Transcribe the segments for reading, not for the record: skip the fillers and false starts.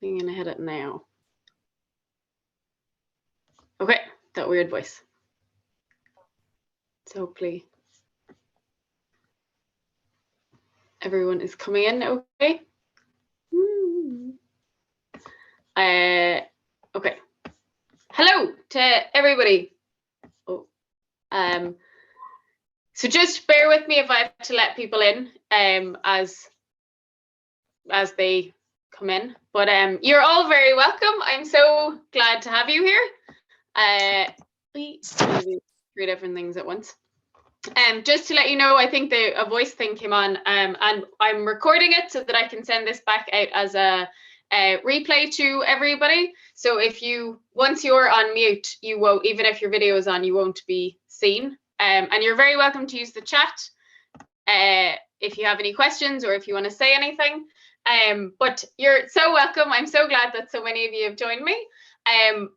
I'm gonna hit it now. Okay, that weird voice. So hopefully everyone is coming in okay. Okay. Hello to everybody. Oh, so just bear with me if I have to let people in as they come in. But you're all very welcome. I'm so glad to have you here. We do 3 different things at once. Just to let you know, I think a voice thing came on, and I'm recording it so that I can send this back out as a replay to everybody. So if once you're on mute, you won't, even if your video is on, you won't be seen. And you're very welcome to use the chat if you have any questions or if you want to say anything. But you're so welcome. I'm so glad that so many of you have joined me.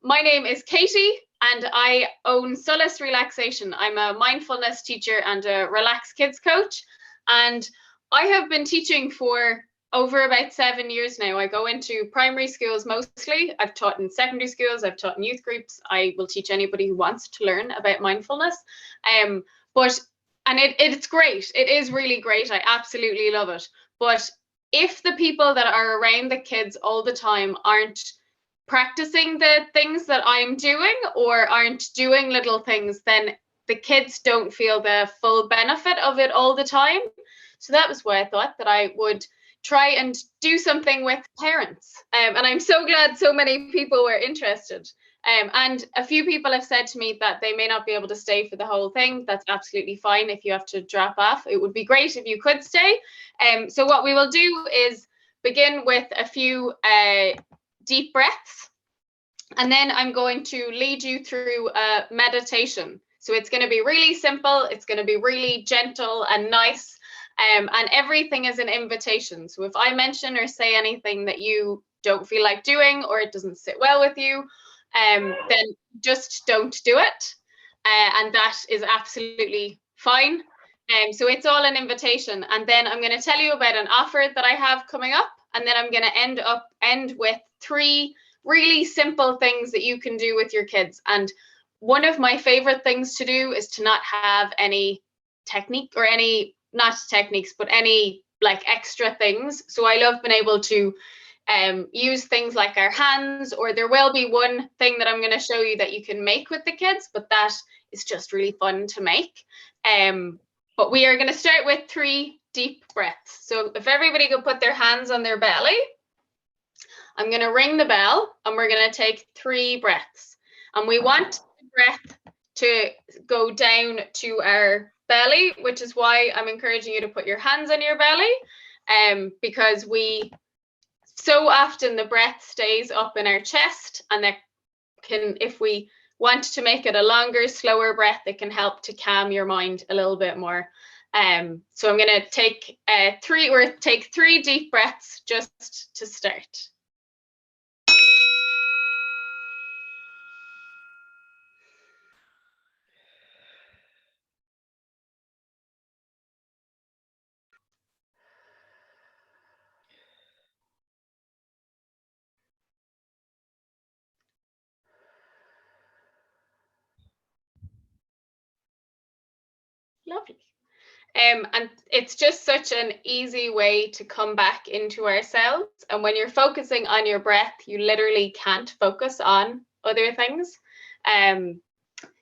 My name is Katie, and I own Solas Relaxation. I'm a mindfulness teacher and a Relax Kids coach. And I have been teaching for over about 7 years now. I go into primary schools mostly. I've taught in secondary schools. I've taught in youth groups. I will teach anybody who wants to learn about mindfulness. It's great. It is really great. I absolutely love it. But if the people that are around the kids all the time aren't practicing the things that I'm doing or aren't doing little things, then the kids don't feel the full benefit of it all the time. So that was why I thought that I would try and do something with parents. And I'm so glad so many people were interested. And a few people have said to me that they may not be able to stay for the whole thing. That's absolutely fine if you have to drop off. It would be great if you could stay. So what we will do is begin with a few deep breaths. And then I'm going to lead you through a meditation. So it's going to be really simple. It's going to be really gentle and nice. And everything is an invitation. So if I mention or say anything that you don't feel like doing or it doesn't sit well with you, then just don't do it. And that is absolutely fine. So it's all an invitation. And then I'm going to tell you about an offer that I have coming up. And then I'm going to end with 3 really simple things that you can do with your kids. And one of my favorite things to do is to not have any technique or any, not techniques, but any like extra things. So I love being able to use things like our hands, or there will be one thing that I'm going to show you that you can make with the kids, but that is just really fun to make. But we are going to start with 3 deep breaths. So if everybody could put their hands on their belly, I'm going to ring the bell and we're going to take 3 breaths. And we want the breath to go down to our belly, which is why I'm encouraging you to put your hands on your belly, because so often the breath stays up in our chest, and that can, if we want to make it a longer, slower breath, it can help to calm your mind a little bit more. So I'm going to take 3 deep breaths just to start. Lovely. And it's just such an easy way to come back into ourselves. And when you're focusing on your breath, you literally can't focus on other things.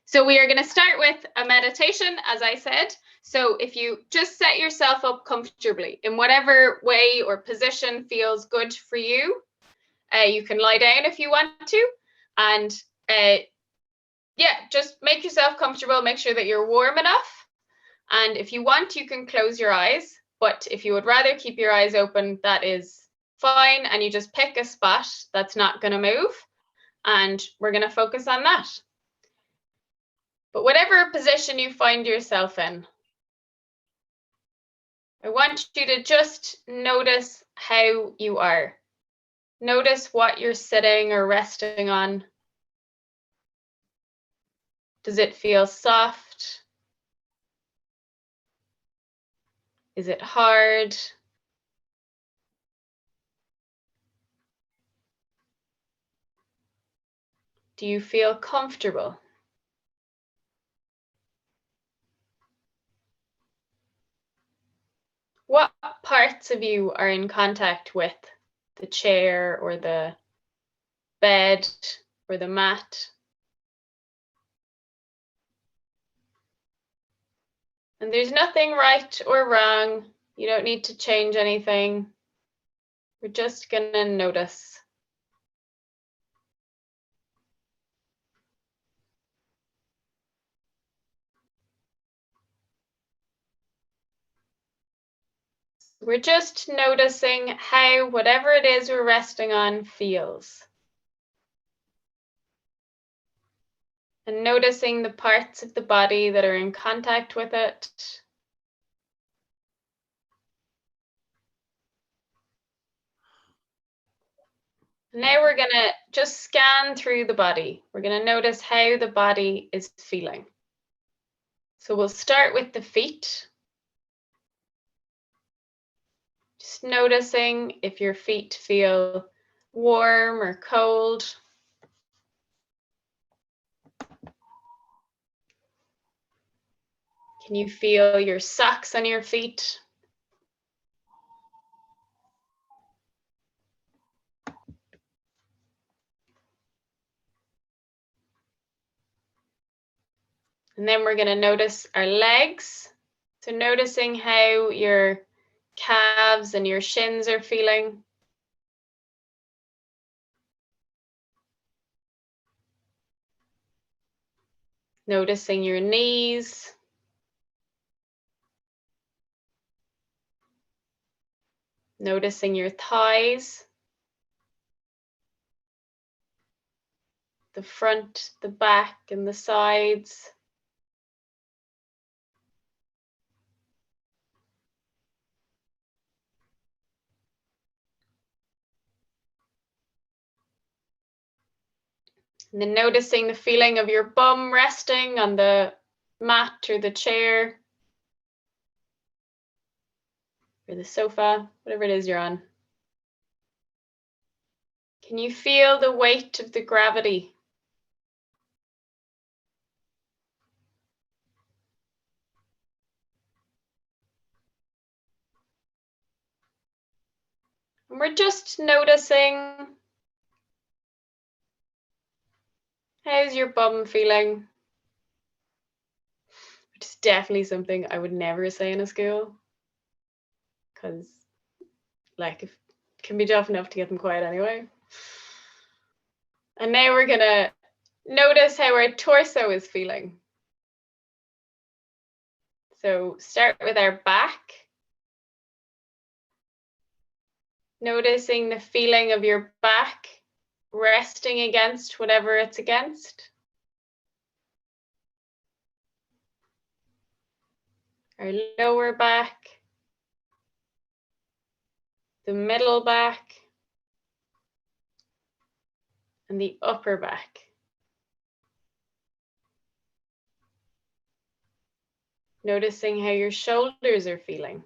So we are going to start with a meditation, as I said. So if you just set yourself up comfortably in whatever way or position feels good for you, you can lie down if you want to. And yeah, just make yourself comfortable. Make sure that you're warm enough. And if you want, you can close your eyes, but if you would rather keep your eyes open, that is fine. And you just pick a spot that's not going to move, and we're going to focus on that. But whatever position you find yourself in, I want you to just notice how you are. Notice what you're sitting or resting on. Does it feel soft? Is it hard? Do you feel comfortable? What parts of you are in contact with the chair or the bed or the mat? And there's nothing right or wrong. You don't need to change anything. We're just gonna notice. We're just noticing how whatever it is we're resting on feels. And noticing the parts of the body that are in contact with it. Now we're gonna just scan through the body. We're gonna notice how the body is feeling. So we'll start with the feet. Just noticing if your feet feel warm or cold. Can you feel your socks on your feet? And then we're going to notice our legs. So noticing how your calves and your shins are feeling. Noticing your knees. Noticing your thighs. The front, the back, and the sides. And then noticing the feeling of your bum resting on the mat or the chair or the sofa, whatever it is you're on. Can you feel the weight of the gravity? And we're just noticing, how's your bum feeling? Which is definitely something I would never say in a school, because like it can be tough enough to get them quiet anyway. And now we're gonna notice how our torso is feeling. So start with our back. Noticing the feeling of your back resting against whatever it's against. Our lower back, the middle back, and the upper back. Noticing how your shoulders are feeling.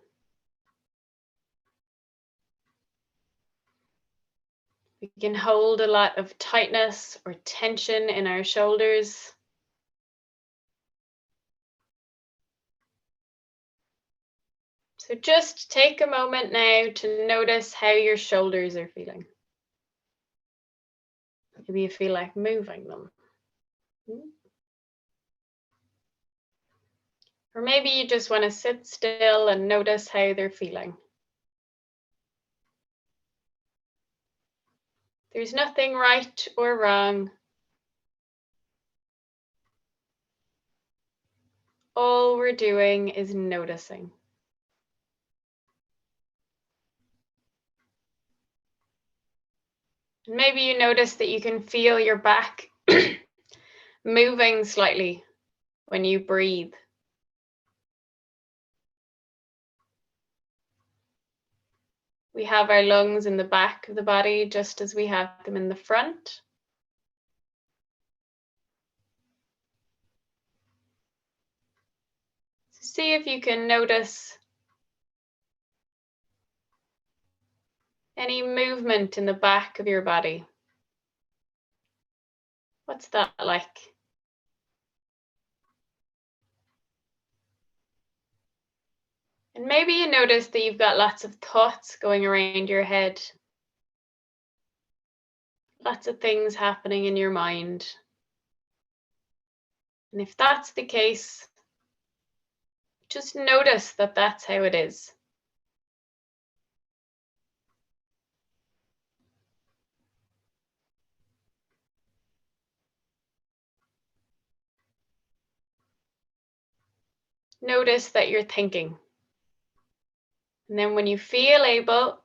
We can hold a lot of tightness or tension in our shoulders. So just take a moment now to notice how your shoulders are feeling. Maybe you feel like moving them. Or maybe you just want to sit still and notice how they're feeling. There's nothing right or wrong. All we're doing is noticing. And maybe you notice that you can feel your back moving slightly when you breathe. We have our lungs in the back of the body just as we have them in the front. So see if you can notice any movement in the back of your body. What's that like? And maybe you notice that you've got lots of thoughts going around your head, lots of things happening in your mind. And if that's the case, just notice that that's how it is. Notice that you're thinking. And then when you feel able,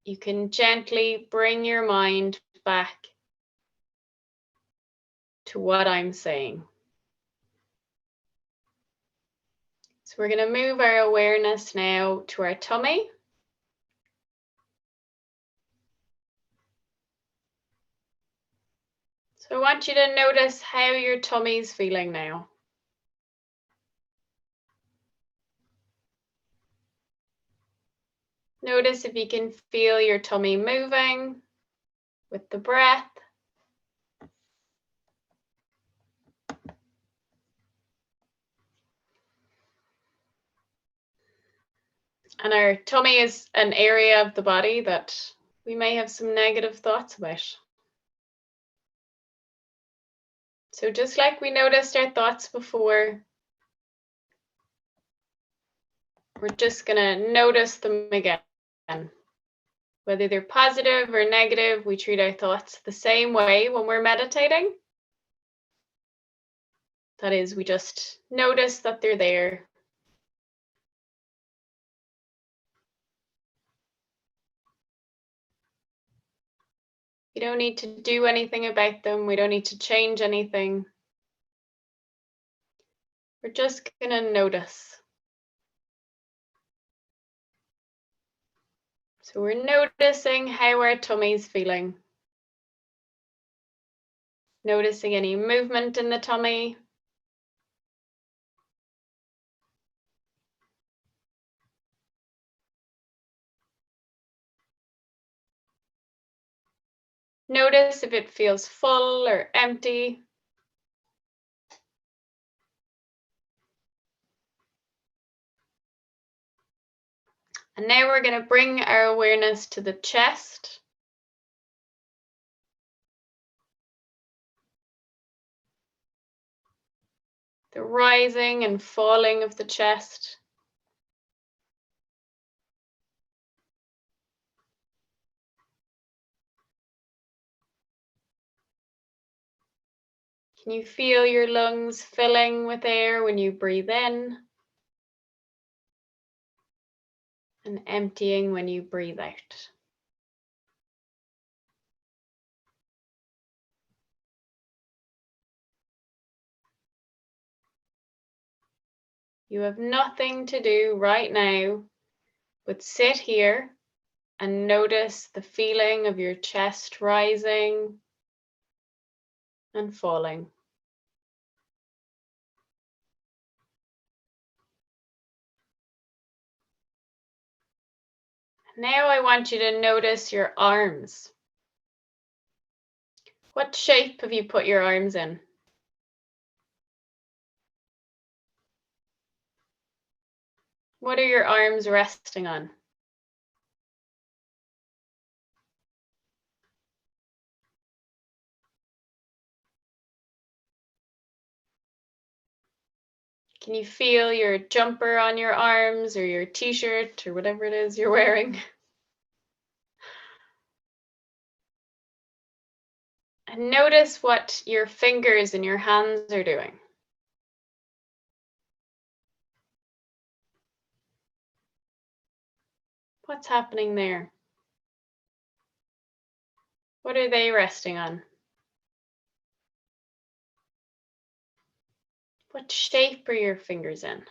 you can gently bring your mind back to what I'm saying. So we're going to move our awareness now to our tummy. So I want you to notice how your tummy is feeling now. Notice if you can feel your tummy moving with the breath. And our tummy is an area of the body that we may have some negative thoughts about. So just like we noticed our thoughts before, we're just going to notice them again. Whether they're positive or negative, we treat our thoughts the same way when we're meditating. That is, we just notice that they're there. We don't need to do anything about them. We don't need to change anything. We're just going to notice. So we're noticing how our tummy's feeling. Noticing any movement in the tummy. Notice if it feels full or empty. And now we're going to bring our awareness to the chest. The rising and falling of the chest. Can you feel your lungs filling with air when you breathe in? And emptying when you breathe out. You have nothing to do right now but sit here and notice the feeling of your chest rising and falling. Now I want you to notice your arms. What shape have you put your arms in? What are your arms resting on? Can you feel your jumper on your arms or your t-shirt or whatever it is you're wearing? And notice what your fingers and your hands are doing. What's happening there? What are they resting on? What shape are your fingers in?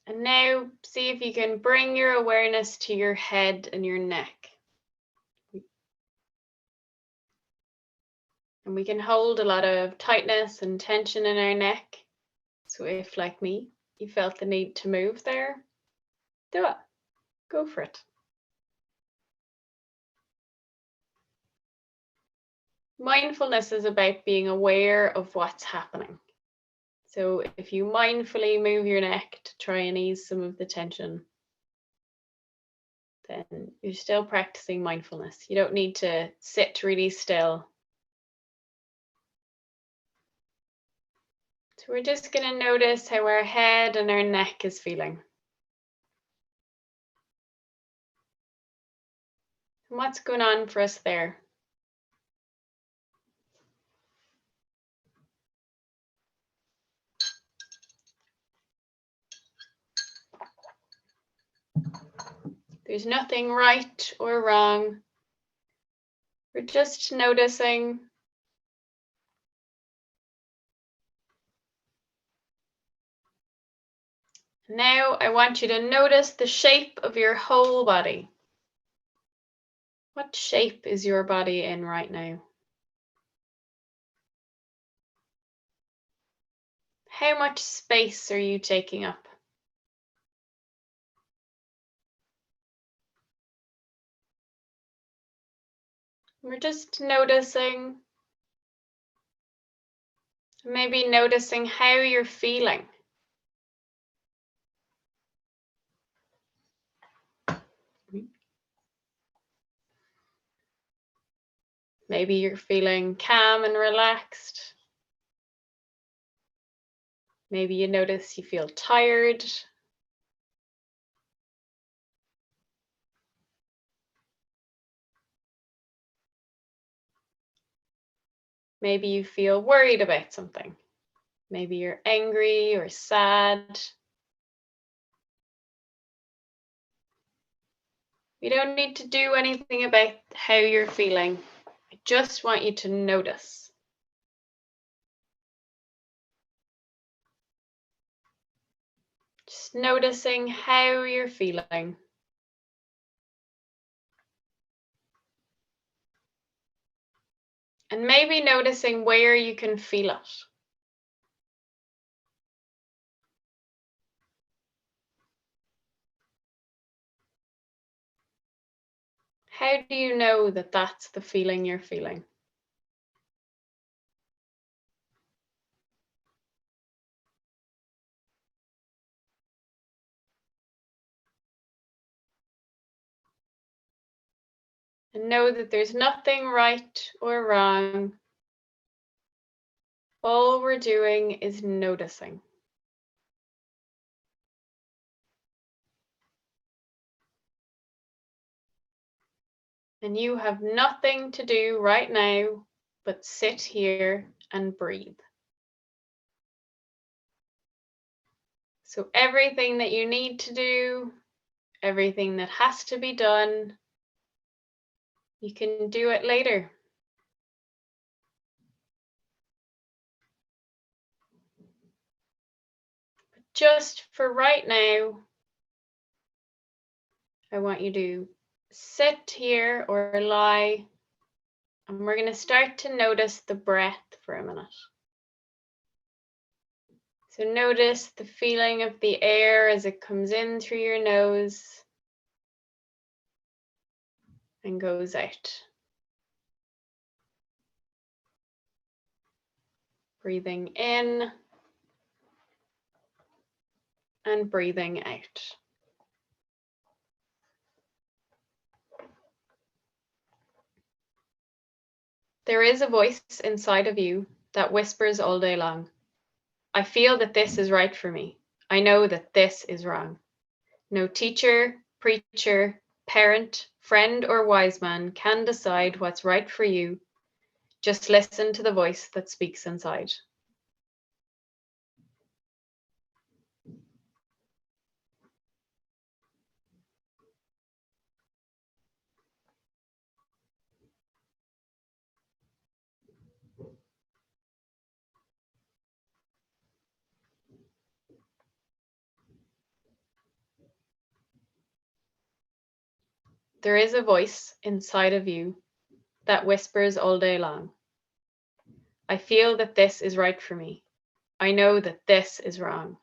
And now see if you can bring your awareness to your head and your neck. And we can hold a lot of tightness and tension in our neck. So if, like me, you felt the need to move there, do it. Go for it. Mindfulness is about being aware of what's happening. So if you mindfully move your neck to try and ease some of the tension, then you're still practicing mindfulness. You don't need to sit really still. So we're just going to notice how our head and our neck is feeling. And what's going on for us there? There's nothing right or wrong. We're just noticing. Now I want you to notice the shape of your whole body. What shape is your body in right now? How much space are you taking up? We're just noticing, maybe noticing how you're feeling. Maybe you're feeling calm and relaxed. Maybe you notice you feel tired. Maybe you feel worried about something. Maybe you're angry or sad. You don't need to do anything about how you're feeling. I just want you to notice. Just noticing how you're feeling. And maybe noticing where you can feel it. How do you know that that's the feeling you're feeling? And know that there's nothing right or wrong. All we're doing is noticing. And you have nothing to do right now but sit here and breathe. So everything that you need to do, everything that has to be done, you can do it later. But just for right now, I want you to sit here or lie, and we're going to start to notice the breath for a minute. So notice the feeling of the air as it comes in through your nose and goes out. Breathing in and breathing out. There is a voice inside of you that whispers all day long. I feel that this is right for me. I know that this is wrong. No teacher, preacher, parent, friend, or wise man can decide what's right for you. Just listen to the voice that speaks inside. There is a voice inside of you that whispers all day long. I feel that this is right for me. I know that this is wrong.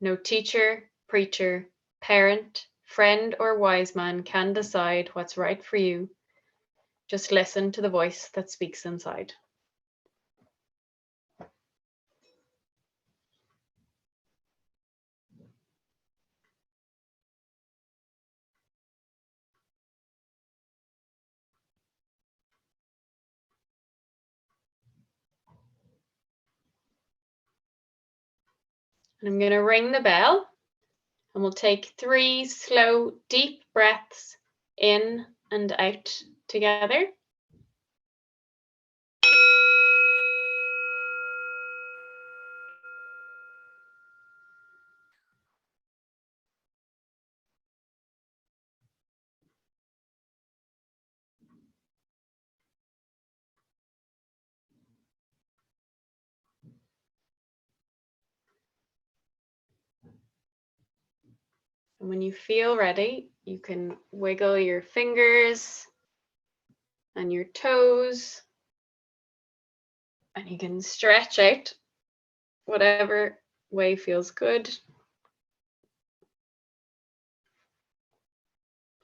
No teacher, preacher, parent, friend, or wise man can decide what's right for you. Just listen to the voice that speaks inside. And I'm going to ring the bell, and we'll take 3 slow, deep breaths in and out together. And when you feel ready, you can wiggle your fingers and your toes, and you can stretch out whatever way feels good.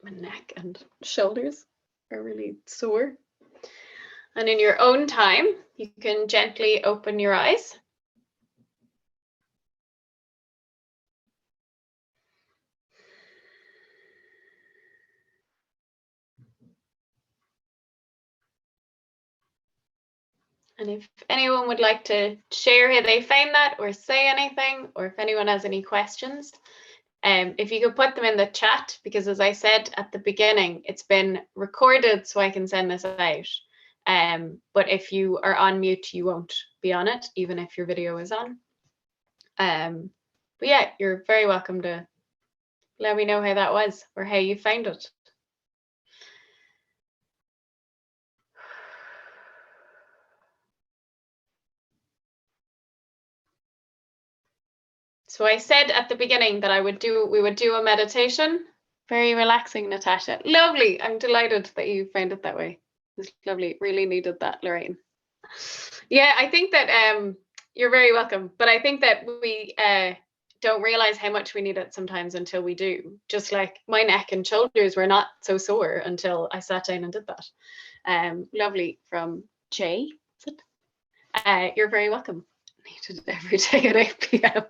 My neck and shoulders are really sore. And in your own time, you can gently open your eyes. And if anyone would like to share how they found that or say anything, or if anyone has any questions, if you could put them in the chat, because as I said at the beginning, it's been recorded so I can send this out. But if you are on mute, you won't be on it, even if your video is on. But yeah, you're very welcome to let me know how that was or how you found it. So I said at the beginning that we would do a meditation. Very relaxing, Natasha. Lovely. I'm delighted that you found it that way. It's lovely. Really needed that, Lorraine. Yeah, I think that you're very welcome. But I think that we don't realize how much we need it sometimes until we do. Just like my neck and shoulders were not so sore until I sat down and did that. Lovely from Jay. You're very welcome. Needed it every day at 8 p.m.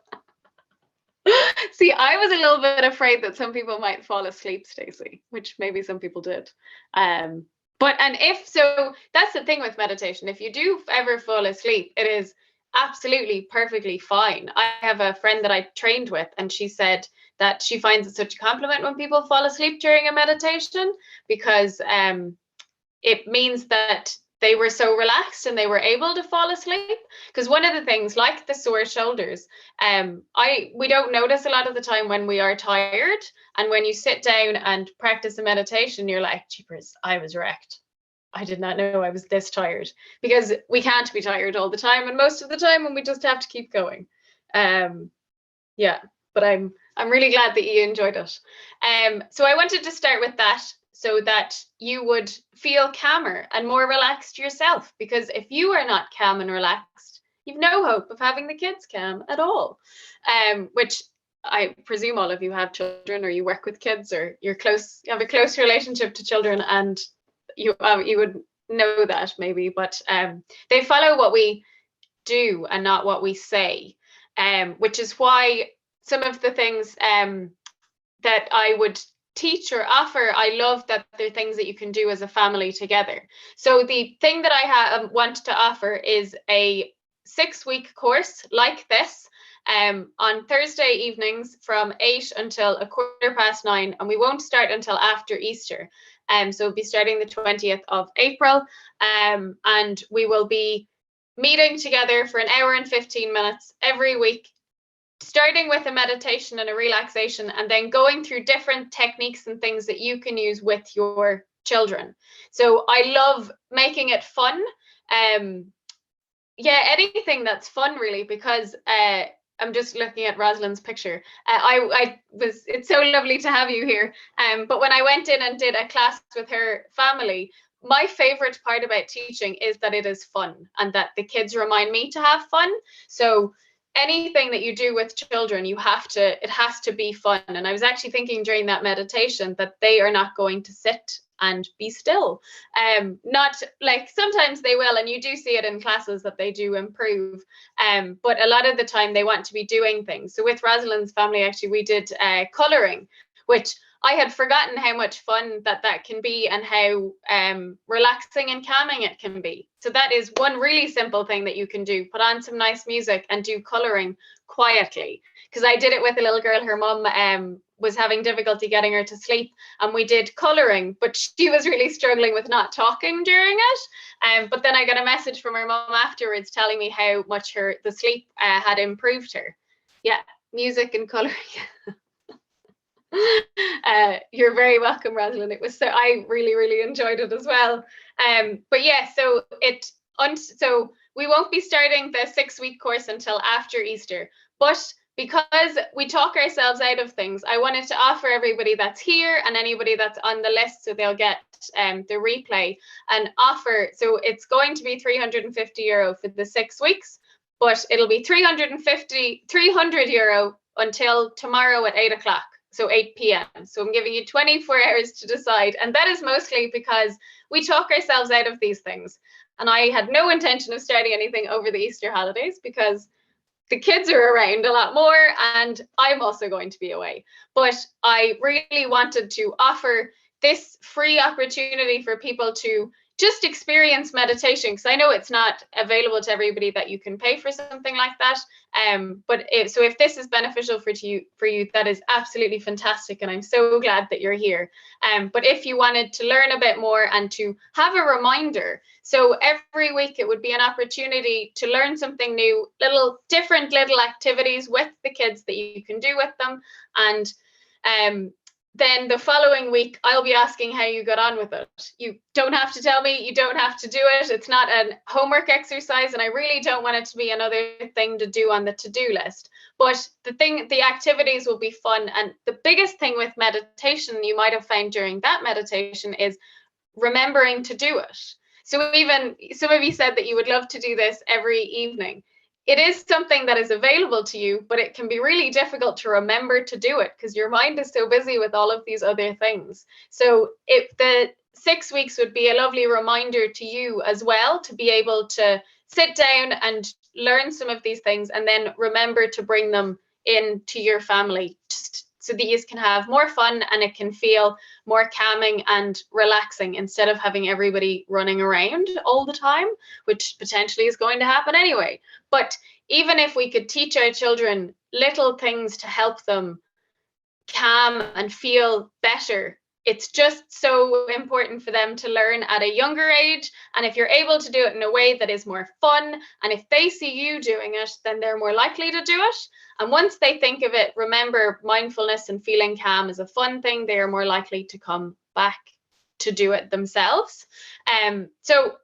See, I was a little bit afraid that some people might fall asleep, Stacey, which maybe some people did. And if so, that's the thing with meditation. If you do ever fall asleep, it is absolutely perfectly fine. I have a friend that I trained with, and she said that she finds it such a compliment when people fall asleep during a meditation, because it means that they were so relaxed and they were able to fall asleep. Because one of the things, like the sore shoulders, we don't notice a lot of the time when we are tired. And when you sit down and practice a meditation, you're like, jeepers, I was wrecked. I did not know I was this tired, because we can't be tired all the time, and most of the time when we just have to keep going. Yeah, but I'm really glad that you enjoyed it. So I wanted to start with that, so that you would feel calmer and more relaxed yourself, because if you are not calm and relaxed, you've no hope of having the kids calm at all. Which I presume all of you have children, or you work with kids, or you have a close relationship to children, and you would know that maybe, but they follow what we do and not what we say, which is why some of the things that I would teach or offer, I love that they're things that you can do as a family together. So the thing that I want to offer is a 6-week course like this, on Thursday evenings from 8 until 9:15, and we won't start until after Easter. So we'll be starting the 20th of April, and we will be meeting together for an hour and 15 minutes every week, starting with a meditation and a relaxation, and then going through different techniques and things that you can use with your children. So I love making it fun. Yeah, anything that's fun, really, because I'm just looking at Rosalind's picture. It's so lovely to have you here. But when I went in and did a class with her family, my favorite part about teaching is that it is fun and that the kids remind me to have fun. So anything that you do with children, it has to be fun. And I was actually thinking during that meditation that they are not going to sit and be still. Not like sometimes they will, and you do see it in classes that they do improve. But a lot of the time they want to be doing things. So with Rosalind's family, actually, we did colouring, which I had forgotten how much fun that can be and how relaxing and calming it can be. So that is one really simple thing that you can do. Put on some nice music and do colouring quietly. Because I did it with a little girl, her mum was having difficulty getting her to sleep, and we did colouring, but she was really struggling with not talking during it. But then I got a message from her mum afterwards telling me how much the sleep had improved her. Yeah, music and colouring. You're very welcome, Rosalind. It was I really enjoyed it as well. But yeah, so we won't be starting the 6-week course until after Easter. But because we talk ourselves out of things, I wanted to offer everybody that's here and anybody that's on the list, so they'll get the replay, and offer. So it's going to be €350 for the 6 weeks, but it'll be €300 until tomorrow at 8 o'clock. So 8 p.m. So I'm giving you 24 hours to decide. And that is mostly because we talk ourselves out of these things. And I had no intention of starting anything over the Easter holidays because the kids are around a lot more and I'm also going to be away. But I really wanted to offer this free opportunity for people to just experience meditation, because I know it's not available to everybody that you can pay for something like that. But if this is beneficial for you, that is absolutely fantastic, and I'm so glad that you're here. But if you wanted to learn a bit more and to have a reminder, so every week it would be an opportunity to learn something new, different little activities with the kids that you can do with them, and then the following week, I'll be asking how you got on with it. You don't have to tell me, you don't have to do it. It's not a homework exercise, and I really don't want it to be another thing to do on the to-do list. But the activities will be fun. And the biggest thing with meditation you might have found during that meditation is remembering to do it. So even some of you said that you would love to do this every evening. It is something that is available to you, but it can be really difficult to remember to do it because your mind is so busy with all of these other things. So if the 6 weeks would be a lovely reminder to you as well, to be able to sit down and learn some of these things and then remember to bring them into your family, just so that you can have more fun and it can feel more calming and relaxing instead of having everybody running around all the time, which potentially is going to happen anyway. But even if we could teach our children little things to help them calm and feel better, it's just so important for them to learn at a younger age. And if you're able to do it in a way that is more fun, and if they see you doing it, then they're more likely to do it. And once they think of it, remember, mindfulness and feeling calm is a fun thing, they are more likely to come back to do it themselves. So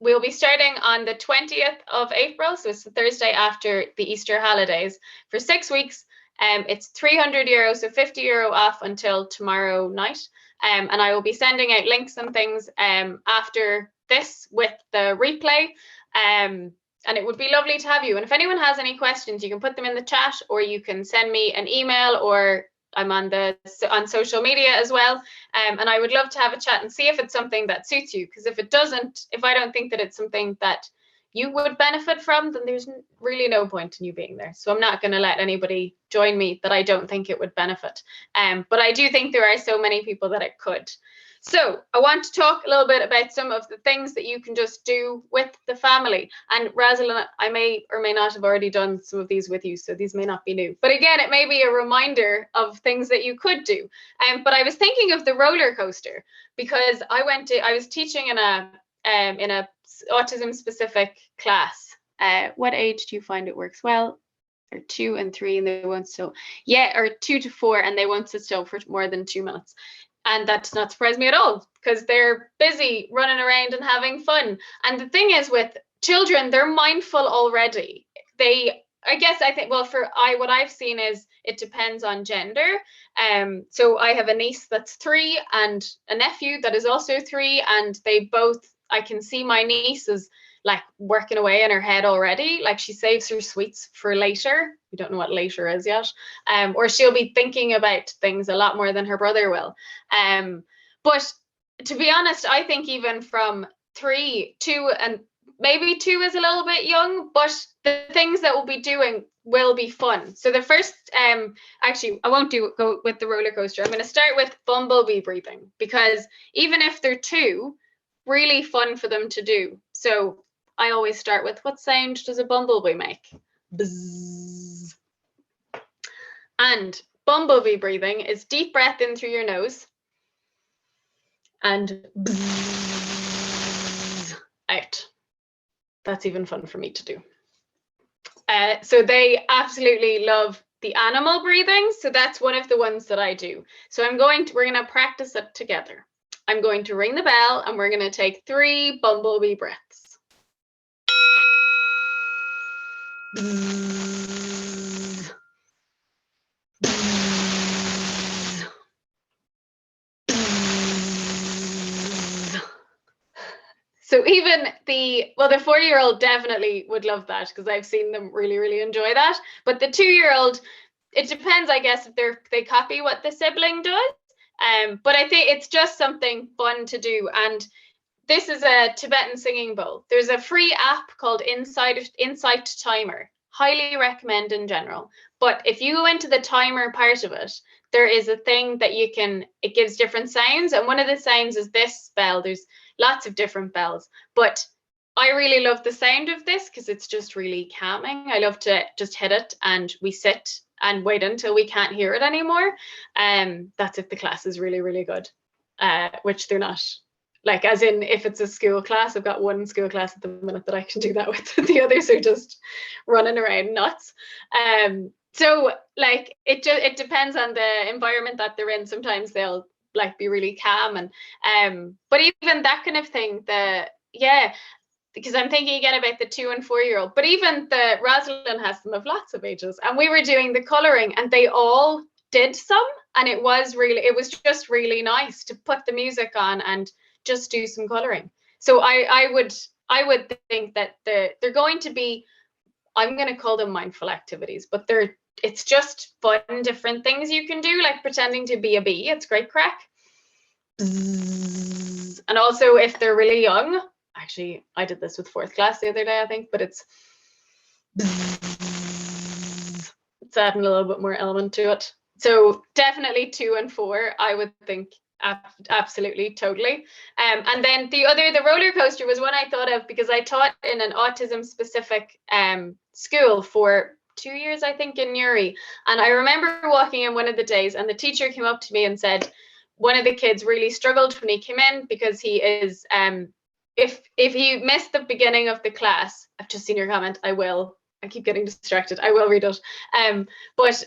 we'll be starting on the 20th of April. So it's the Thursday after the Easter holidays for 6 weeks. It's €300, so €50 off until tomorrow night. And I will be sending out links and things after this with the replay. And it would be lovely to have you. And if anyone has any questions, you can put them in the chat, or you can send me an email, or I'm on social media as well. And I would love to have a chat and see if it's something that suits you. Because if I don't think that it's something that you would benefit from, then there's really no point in you being there. So I'm not going to let anybody join me that I don't think it would benefit. But I do think there are so many people that it could. So I want to talk a little bit about some of the things that you can just do with the family. And Rosalind, I may or may not have already done some of these with you, so these may not be new. But again, it may be a reminder of things that you could do. But I was thinking of the roller coaster, because I was teaching in a autism specific class. What age do you find it works well? Or 2 and 3 and they won't still. Yeah, or 2 to 4 and they won't sit still for more than 2 minutes. And that does not surprise me at all, because they're busy running around and having fun. And the thing is, with children, they're mindful already. What I've seen is it depends on gender. So I have a niece that's 3 and a nephew that is also 3, and they both, I can see my niece is like working away in her head already. Like she saves her sweets for later. We don't know what later is yet. Or she'll be thinking about things a lot more than her brother will. But to be honest, I think even from 3, 2, and maybe 2 is a little bit young, but the things that we'll be doing will be fun. So the first, actually, I won't go with the roller coaster. I'm going to start with bumblebee breathing, because even if they're 2, really fun for them to do. So I always start with, what sound does a bumblebee make? Bzzz. And bumblebee breathing is deep breath in through your nose and bzzz out. That's even fun for me to do. So they absolutely love the animal breathing. So that's one of the ones that I do. So we're going to practice it together. I'm going to ring the bell and we're going to take 3 bumblebee breaths. Bzzz. Bzzz. Bzzz. So even the 4-year-old definitely would love that, because I've seen them really, really enjoy that. But the 2-year-old, it depends, I guess, if they copy what the sibling does. But I think it's just something fun to do. And this is a Tibetan singing bowl. There's a free app called Insight Timer. Highly recommend in general. But if you go into the timer part of it, there is a thing that it gives different sounds. And one of the sounds is this bell. There's lots of different bells. But I really love the sound of this because it's just really calming. I love to just hit it and we sit and wait until we can't hear it anymore. That's if the class is really, really good, which they're not. Like, as in, if it's a school class, I've got one school class at the minute that I can do that with. The others are just running around nuts. So like it depends on the environment that they're in. Sometimes they'll like be really calm, and but even that kind of thing, because I'm thinking again about the 2 and 4-year-old, but even the Rosalind has them of lots of ages, and we were doing the coloring and they all did some, and it was just really nice to put the music on and just do some coloring. So I would think that they're going to be, I'm going to call them mindful activities, but it's just fun, different things you can do, like pretending to be a bee. It's great crack. Bzzz. And also if they're really young, actually I did this with 4th class the other day, I think, but it's bzzz. It's adding a little bit more element to it. So definitely 2 and 4, I would think. Absolutely, totally. And then the roller coaster was one I thought of because I taught in an autism specific school for 2 years, I think, in Newry. And I remember walking in one of the days and the teacher came up to me and said one of the kids really struggled when he came in because he is if you missed the beginning of the class, I've just seen your comment, I keep getting distracted. I will read it. But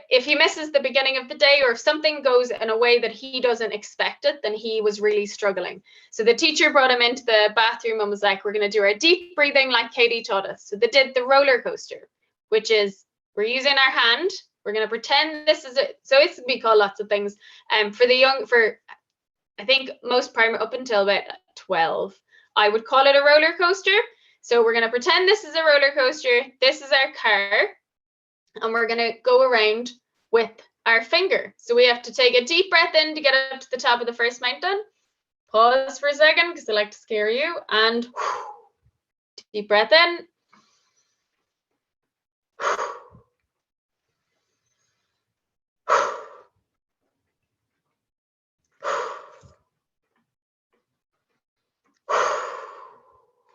if he misses the beginning of the day, or if something goes in a way that he doesn't expect it, then he was really struggling. So the teacher brought him into the bathroom and was like, we're going to do our deep breathing like Katie taught us. So they did the roller coaster, which is we're using our hand. We're going to pretend this is it. So it's be called lots of things. I think most primary up until about 12, I would call it a roller coaster. So we're going to pretend this is a roller coaster. This is our car. And we're going to go around with our finger. So we have to take a deep breath in to get up to the top of the first mountain. Pause for a second because I like to scare you. And deep breath in.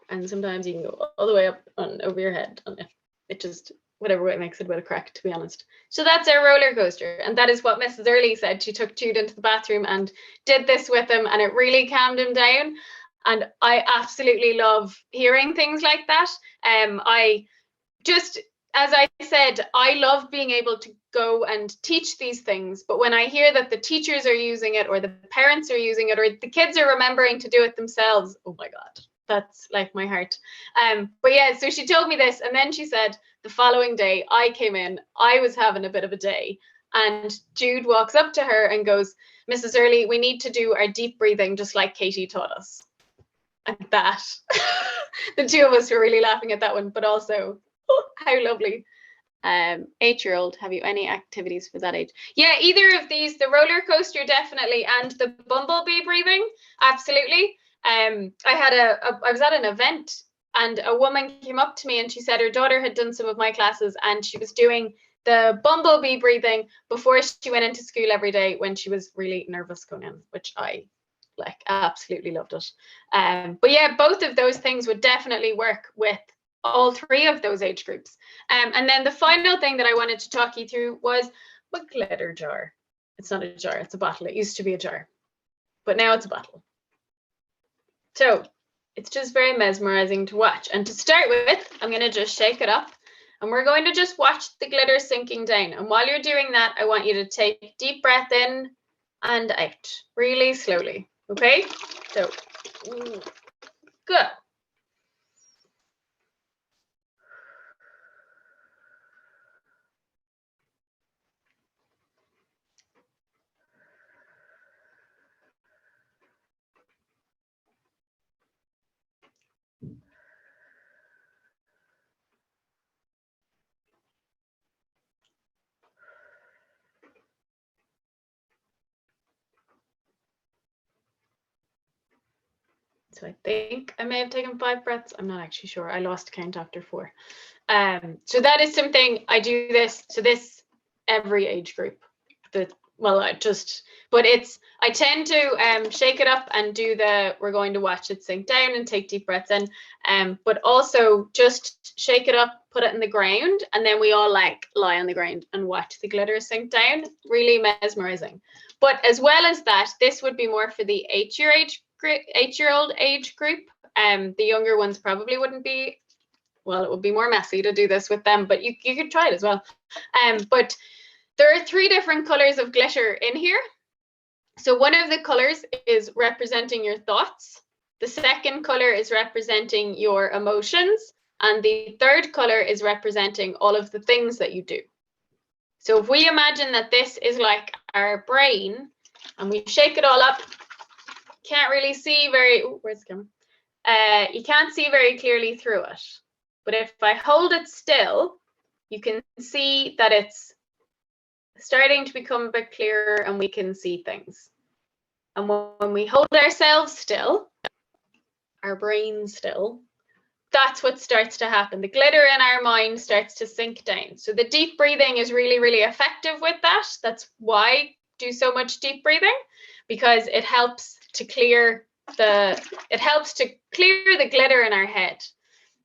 And sometimes you can go all the way up and over your head, and it just, whatever way makes it a bit of crack, to be honest. So that's our roller coaster, and that is what Mrs. Early said. She took Jude into the bathroom and did this with him, and it really calmed him down. And I absolutely love hearing things like that. I just, as I said, I love being able to go and teach these things, but when I hear that the teachers are using it, or the parents are using it, or the kids are remembering to do it themselves, oh my God. that's like my heart. But yeah, so she told me this, and then she said the following day I came in, I was having a bit of a day, and Jude walks up to her and goes, Mrs. Early, we need to do our deep breathing just like Katie taught us. And that, the two of us were really laughing at that one, but also, oh, how lovely. 8-year-old, have you any activities for that age? Yeah, either of these, the roller coaster definitely, and the bumblebee breathing, absolutely. I was at an event, and a woman came up to me and she said her daughter had done some of my classes, and she was doing the bumblebee breathing before she went into school every day when she was really nervous going in, which I like absolutely loved it. But yeah, both of those things would definitely work with all three of those age groups. And then the final thing that I wanted to talk you through was a glitter jar. It's not a jar, it's a bottle. It used to be a jar, but now it's a bottle. So it's just very mesmerizing to watch. And to start with, I'm going to just shake it up, and we're going to just watch the glitter sinking down. And while you're doing that, I want you to take a deep breath in and out really slowly. Okay, so good. So I think I may have taken 5 breaths. I'm not actually sure. I lost count after 4. So that is something I do this. So this every age group. I tend to shake it up and do we're going to watch it sink down and take deep breaths in. But also just shake it up, put it in the ground, and then we all like lie on the ground and watch the glitter sink down. Really mesmerizing. But as well as that, this would be more for the 8-year-old age group. The younger ones probably wouldn't be. Well, it would be more messy to do this with them, but you could try it as well. But there are 3 different colors of glitter in here. So one of the colors is representing your thoughts. The second color is representing your emotions. And the third color is representing all of the things that you do. So if we imagine that this is like our brain and we shake it all up, can't really see where's the camera? You can't see very clearly through it. But if I hold it still, you can see that it's starting to become a bit clearer and we can see things. And when we hold ourselves still, our brain still, that's what starts to happen. The glitter in our mind starts to sink down. So the deep breathing is really, really effective with that. That's why I do so much deep breathing, because it helps to clear the glitter in our head.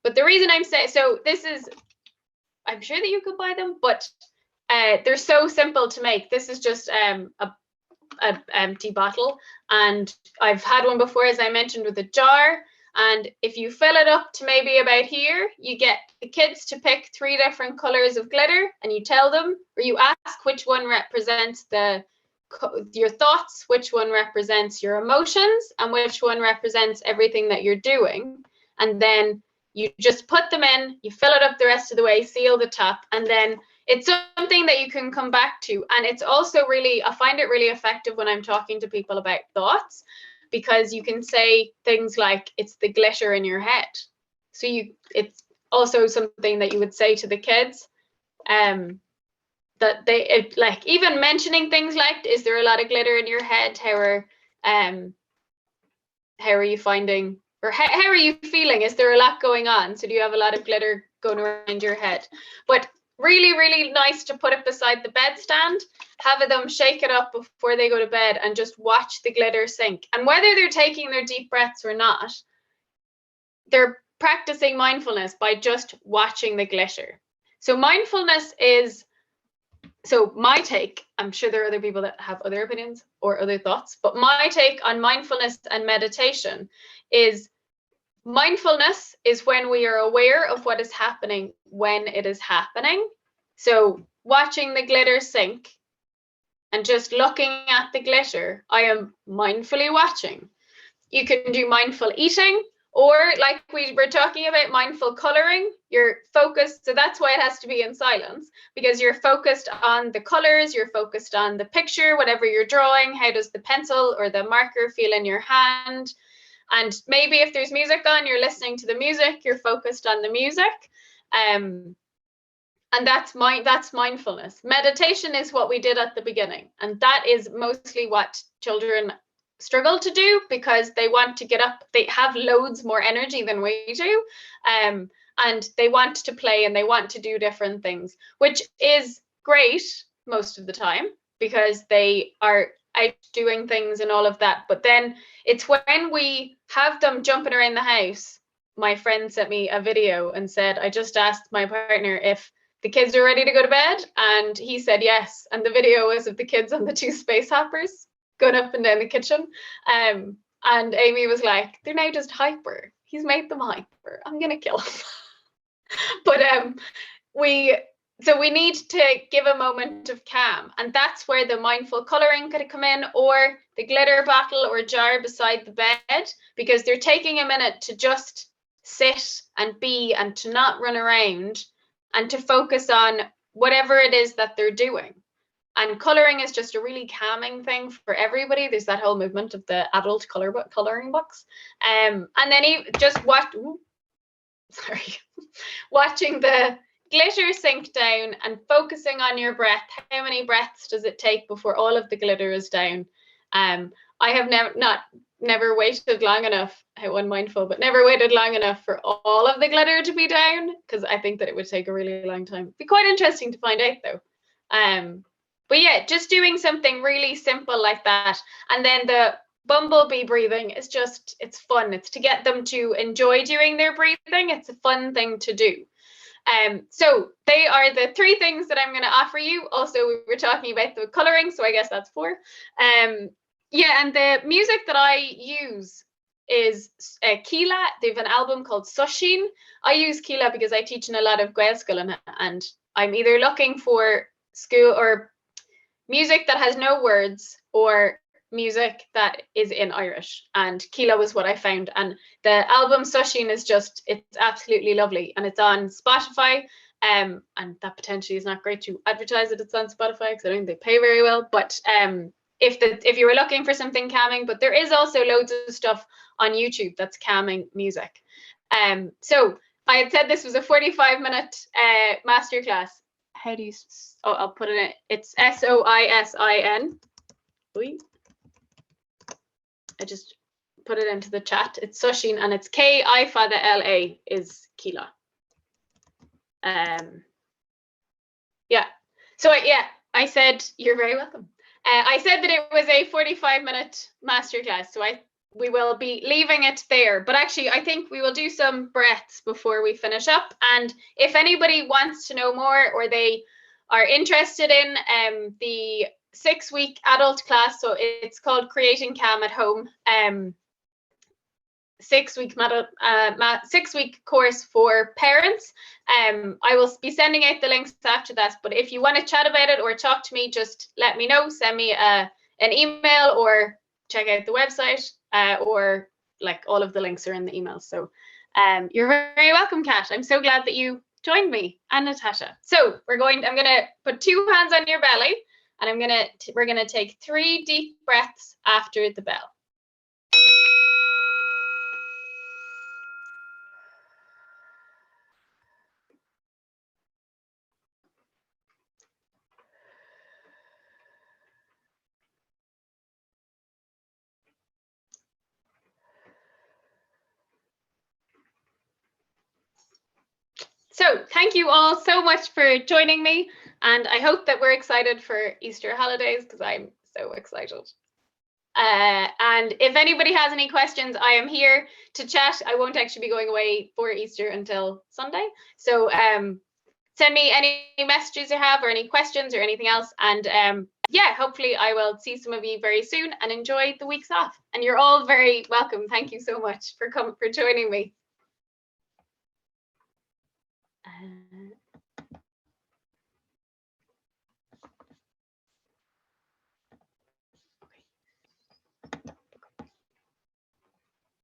But the reason I'm saying, so this is, I'm sure that you could buy them, but they're so simple to make. This is just a empty bottle, and I've had one before, as I mentioned, with a jar. And if you fill it up to maybe about here, you get the kids to pick 3 different colors of glitter, and you tell them, or you ask which one represents your thoughts, which one represents your emotions, and which one represents everything that you're doing. And then you just put them in, you fill it up the rest of the way, seal the top, and then it's something that you can come back to. And it's also really, I find it really effective when I'm talking to people about thoughts, because you can say things like, it's the glitter in your head. So it's also something that you would say to the kids, that like even mentioning things like, is there a lot of glitter in your head? How are you finding, or how are you feeling? Is there a lot going on? So do you have a lot of glitter going around your head? But really, really nice to put it beside the bedstand, have them shake it up before they go to bed and just watch the glitter sink. And whether they're taking their deep breaths or not, they're practicing mindfulness by just watching the glitter. So mindfulness is, so my take, I'm sure there are other people that have other opinions or other thoughts, but my take on mindfulness and meditation is, mindfulness is when we are aware of what is happening when it is happening. So watching the glitter sink and just looking at the glitter, I am mindfully watching. You can do mindful eating, Or like we were talking about mindful coloring, you're focused. So that's why it has to be in silence, because you're focused on the colors, you're focused on the picture, whatever you're drawing. How does the pencil or the marker feel in your hand? And maybe if there's music on, you're listening to the music, you're focused on the music. And that's mindfulness. Meditation is what we did at the beginning. And that is mostly what children struggle to do, because they want to get up. They have loads more energy than we do. And they want to play and they want to do different things, which is great most of the time, because they are out doing things and all of that. But then it's when we have them jumping around the house. My friend sent me a video and said, I just asked my partner if the kids are ready to go to bed, and he said yes. And the video was of the kids on the 2 space hoppers going up and down the kitchen. And Amy was like, they're now just hyper. He's made them hyper. I'm gonna kill him. But we need to give a moment of calm, and that's where the mindful coloring could come in, or the glitter bottle or jar beside the bed, because they're taking a minute to just sit and be, and to not run around, and to focus on whatever it is that they're doing. And coloring is just a really calming thing for everybody. There's that whole movement of the adult coloring books. And then just watching the glitter sink down and focusing on your breath. How many breaths does it take before all of the glitter is down? I have never waited long enough, how unmindful, but never waited long enough for all of the glitter to be down, because I think that it would take a really long time. It'd be quite interesting to find out though. But yeah, just doing something really simple like that. And then the bumblebee breathing is it's fun. It's to get them to enjoy doing their breathing. It's a fun thing to do. So they are the 3 things that I'm going to offer you. Also, we were talking about the coloring, so I guess that's 4. Yeah, and the music that I use is Kila. They have an album called Sushin. I use Kila because I teach in a lot of Gael school, and I'm either looking for school or music that has no words, or music that is in Irish. And Kila was what I found. And the album Sushin is it's absolutely lovely. And it's on Spotify. And that potentially is not great to advertise that it's on Spotify, because I don't think they pay very well. But if you were looking for something calming, but there is also loads of stuff on YouTube that's calming music. So I had said this was a 45-minute masterclass. How do you? Oh, I'll put it in. It's SOISIN. I just put it into the chat. It's Sushin, and it's KI for the LA is Kila. Yeah. So I said you're very welcome. I said that it was a 45-minute masterclass, so we will be leaving it there. But actually, I think we will do some breaths before we finish up. And if anybody wants to know more, or they are interested in the 6-week adult class, so it's called Creating Calm at Home, 6-week course for parents. I will be sending out the links after that. But if you want to chat about it or talk to me, just let me know. Send me an email, or check out the website, or like all of the links are in the email. So you're very welcome, Kat. I'm so glad that you joined me, and Natasha. So I'm going to put 2 hands on your belly, and we're going to take 3 deep breaths after the bell. So thank you all so much for joining me, and I hope that we're excited for Easter holidays, because I'm so excited. And if anybody has any questions, I am here to chat. I won't actually be going away for Easter until Sunday. So send me any messages you have, or any questions, or anything else. And yeah, hopefully I will see some of you very soon, and enjoy the weeks off. And you're all very welcome. Thank you so much for joining me.